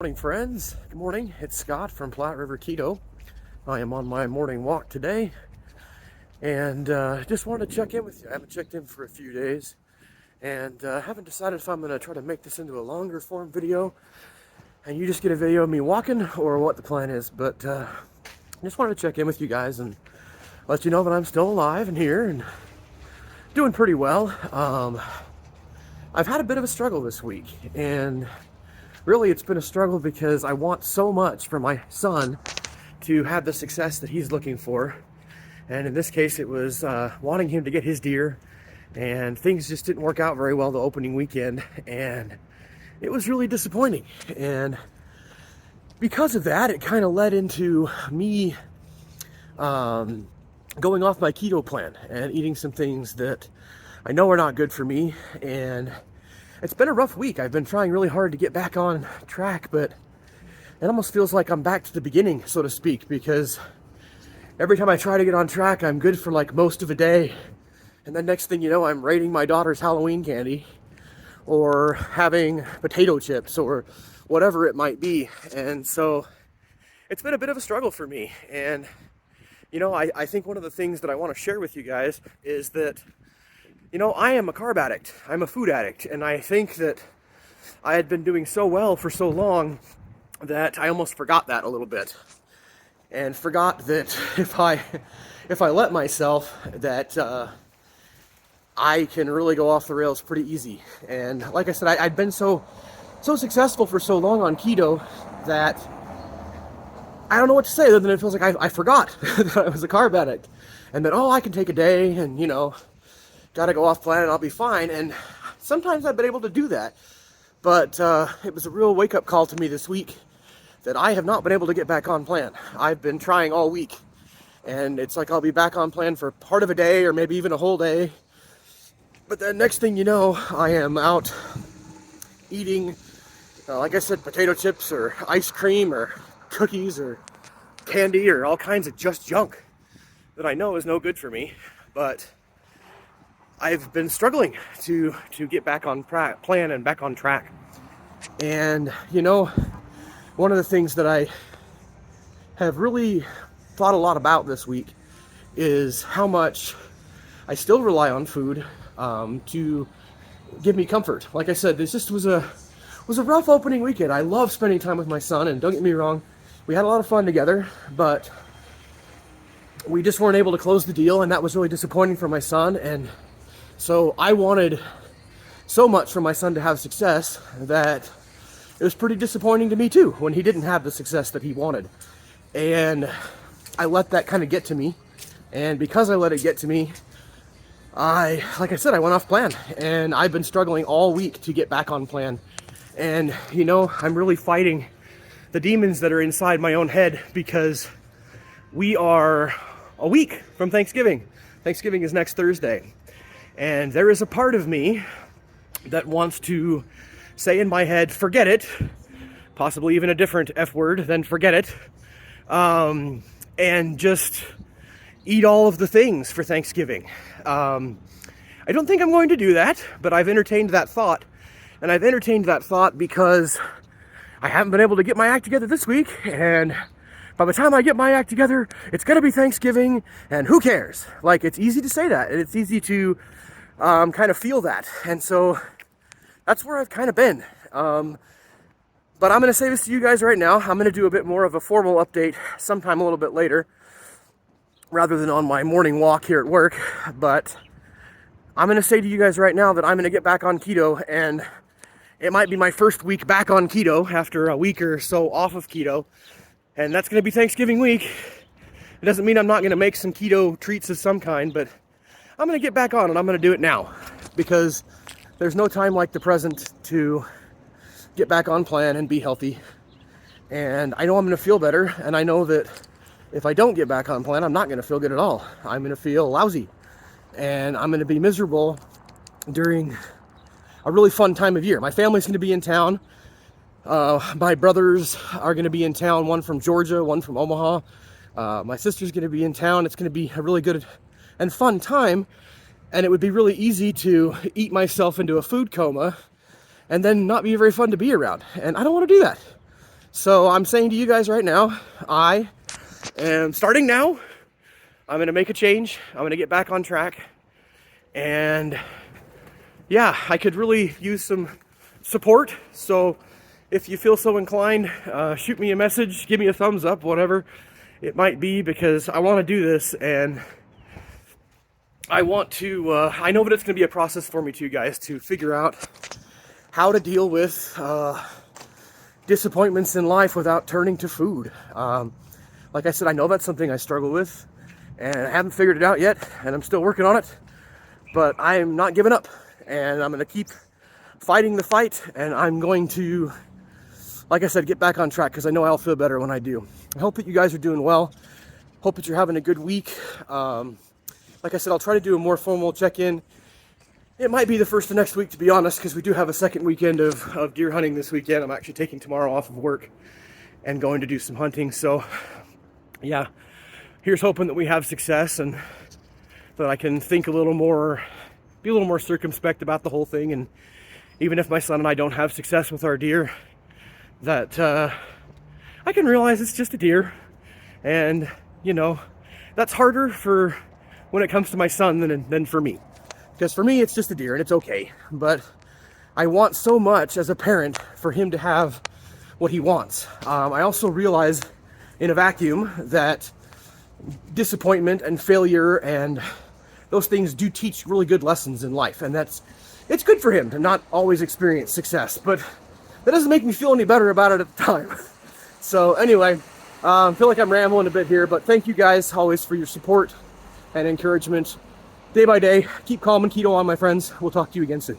Morning, friends. Good morning. It's Scott from Platte River Keto. I am on my morning walk today and just wanted to check in with you. I haven't checked in for a few days and haven't decided if I'm going to try to make this into a longer form video and you just get a video of me walking or what the plan is. But just wanted to check in with you guys and let you know that I'm still alive and here and doing pretty well. I've had a bit of a struggle this week, and really, it's been a struggle because I want so much for my son to have the success that he's looking for. And in this case, it was wanting him to get his deer, and things just didn't work out very well the opening weekend, and it was really disappointing. And because of that, it kind of led into me going off my keto plan and eating some things that I know are not good for me. And it's been a rough week. I've been trying really hard to get back on track, but it almost feels like I'm back to the beginning, so to speak, because every time I try to get on track, I'm good for like most of a day. And then next thing you know, I'm raiding my daughter's Halloween candy or having potato chips or whatever it might be. And so it's been a bit of a struggle for me. And, you know, I think one of the things that I want to share with you guys is that, you know, I am a carb addict. I'm a food addict. And I think that I had been doing so well for so long that I almost forgot that a little bit. And forgot that if I let myself, that I can really go off the rails pretty easy. And like I said, I'd been so successful for so long on keto that I don't know what to say other than it feels like I forgot that I was a carb addict. And that, I can take a day and, you know, gotta go off plan and I'll be fine. And sometimes I've been able to do that, but it was a real wake-up call to me this week that I have not been able to get back on plan. I've been trying all week, and it's like I'll be back on plan for part of a day or maybe even a whole day, but then next thing you know, I am out eating like I said, potato chips or ice cream or cookies or candy or all kinds of just junk that I know is no good for me. But I've been struggling to get back on plan and back on track. And, you know, one of the things that I have really thought a lot about this week is how much I still rely on food to give me comfort. Like I said, this just was a rough opening weekend. I love spending time with my son, and don't get me wrong, we had a lot of fun together, but we just weren't able to close the deal, and that was really disappointing for my son. And so I wanted so much for my son to have success that it was pretty disappointing to me too when he didn't have the success that he wanted. And I let that kind of get to me. And because I let it get to me, like I said, I went off plan. And I've been struggling all week to get back on plan. And, you know, I'm really fighting the demons that are inside my own head, because we are a week from Thanksgiving. Thanksgiving is next Thursday. And there is a part of me that wants to say in my head, forget it, possibly even a different F word than forget it, and just eat all of the things for Thanksgiving. I don't think I'm going to do that, but I've entertained that thought. And I've entertained that thought because I haven't been able to get my act together this week, and by the time I get my act together, it's going to be Thanksgiving, and who cares? Like, it's easy to say that, and it's easy to kind of feel that. And so that's where I've kind of been. But I'm going to say this to you guys right now. I'm going to do a bit more of a formal update sometime a little bit later, rather than on my morning walk here at work. But I'm going to say to you guys right now that I'm going to get back on keto, and it might be my first week back on keto after a week or so off of keto. And that's going to be Thanksgiving week. It doesn't mean I'm not going to make some keto treats of some kind, but I'm going to get back on, and I'm going to do it now, because there's no time like the present to get back on plan and be healthy. And I know I'm going to feel better, and I know that if I don't get back on plan, I'm not going to feel good at all. I'm going to feel lousy, and I'm going to be miserable during a really fun time of year. My family's going to be in town. My brothers are going to be in town, one from Georgia, one from Omaha. My sister's going to be in town. It's going to be a really good and fun time, and it would be really easy to eat myself into a food coma and then not be very fun to be around. And I don't want to do that. So I'm saying to you guys right now, I am starting now. I'm going to make a change. I'm going to get back on track. And yeah, I could really use some support. So if you feel so inclined, shoot me a message, give me a thumbs up, whatever it might be, because I want to do this, and I want to, I know that it's going to be a process for me too, guys, to figure out how to deal with disappointments in life without turning to food. Like I said, I know that's something I struggle with, and I haven't figured it out yet, and I'm still working on it, but I'm not giving up, and I'm going to keep fighting the fight, and I'm going to, like I said, get back on track, because I know I'll feel better when I do. I hope that you guys are doing well. Hope that you're having a good week. Like I said, I'll try to do a more formal check-in. It might be the first of next week, to be honest, because we do have a second weekend of deer hunting this weekend. I'm actually taking tomorrow off of work and going to do some hunting. So, yeah, here's hoping that we have success and that I can think a little more, be a little more circumspect about the whole thing. And even if my son and I don't have success with our deer, that I can realize it's just a deer. And, you know, that's harder for when it comes to my son than for me. Because for me, it's just a deer and it's okay. But I want so much as a parent for him to have what he wants. I also realize in a vacuum that disappointment and failure and those things do teach really good lessons in life. And it's good for him to not always experience success. But that doesn't make me feel any better about it at the time. So anyway, I feel like I'm rambling a bit here, but thank you guys always for your support and encouragement day by day. Keep calm and keto on, my friends. We'll talk to you again soon.